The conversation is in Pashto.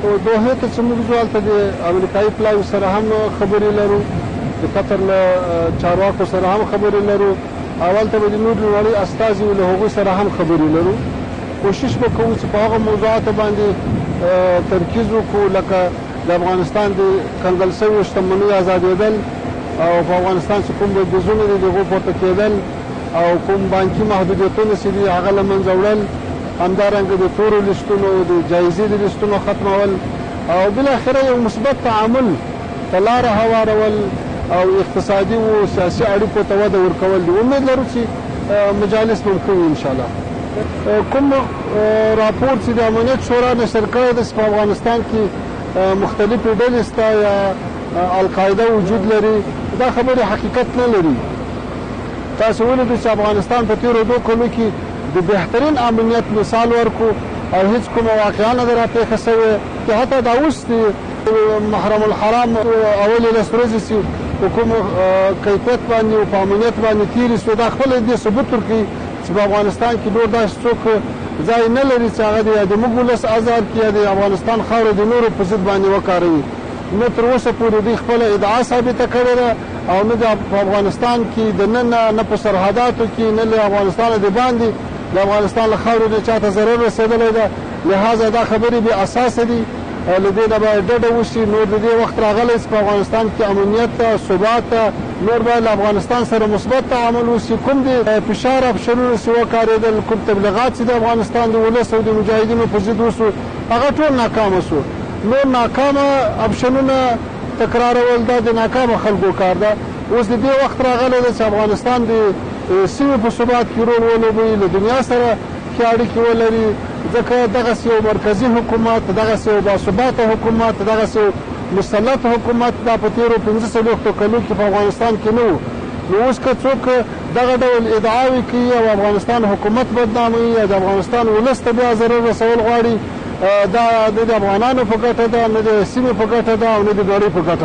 دوحې ته چې موږ ځو هلته د امریکایي پلاوي سره هم خبرې لرو، د قطر له چارواکو سره هم خبرې لرو، او هلته به د نورو نړۍ استازي له هغوی سره هم خبرې لرو. کوشش به کوو چې په هغه موضوعاتو باندې ترکیز وکړو لکه د افغانستان د کنګل شویو شتمنیو ازادېدل، او په افغانستان چې کوم بندیزونه دي د هغو پورته کېدل، او کوم بانکي محدودیتونه چې دي هغه له منځه وړل، همدارنګه د تورو لیستونو د جایزې د لیستونو ختمول، او بالاخره یو مثبت تعامل ته لاره هوارول او اقتصادي و سیاسي اړیکو ته وده ورکول دي. امید لرو چې مجالس به کوي انشاءالله. کوم راپور چې د امنیت شورا نشر کړی دی چې په افغانستان کې مختلفې ډلې شته یا القاعده وجود لري، دا خبرې حقیقت نه لري. تاسو ولیدئ چې افغانستان په تېرو 2 کلو کې د بهترین امنیت مثال ورکو، او هیڅ کومه واقعه نه ده راپېښه شوې چې حتی دا اوس د محرم الحرام اولې 10 ورځې چې په کوم کیفیت باندې او په امنیت باندې تېرې شوې، دا خپله دې ثبوت ورکوي چې په افغانستان کې نور داسې څوک ځای نه لري چې هغه یا د موږ ولس ازاد کړي یا د افغانستان خاوره د نورو په ضد باندې وکاروي. نه تر اوسه پورې دوی خپله ادعا ثابته کړې ده، او نه په افغانستان کې دننه نه په سرحداتو کې نه له افغانستانه د باندې د افغانستان له خاورې نه چاته ضرر رسېدلی ده. لهذا دا خبرې بې اساسه دي، له دې نه باید ډډه وشي. نور د دې وخت راغلی چې په افغانستان کې امنیت ته، ثبات ته، نور باید له افغانستان سره مثبت تعامل وشي. کوم د فشار افشارونه چې وکارېدل، کوم تبلیغات چې د افغانستان د ولس او د مجاهدینو په ضد وشو، هغه ټول ناکامه شو. نور ناکامه افشنونه تکرارول دا د ناکامه خلکو کار ده. اوس د دې وخت راغلی ده چې افغانستان د سیمې په ثبات کې رول ولوبوي، له دنیا سره ښې اړیکې ولري، ځکه دغسې یو مرکزي حکومت، دغسې یو باثباته حکومت، دغسې یو مسلط حکومت دا په تېرو 45 کلو کې په افغانستان کې نه و. نو اوس که څوک دغه ډول ادعاوې کوي او افغانستان حکومت بدناموي یا د افغانستان ولس ته بیا ضرر رسول غواړي، دا د افغانانو په ګټه ده، نه د سیمې په ګټه ده، او نه د نړۍ په ګټه.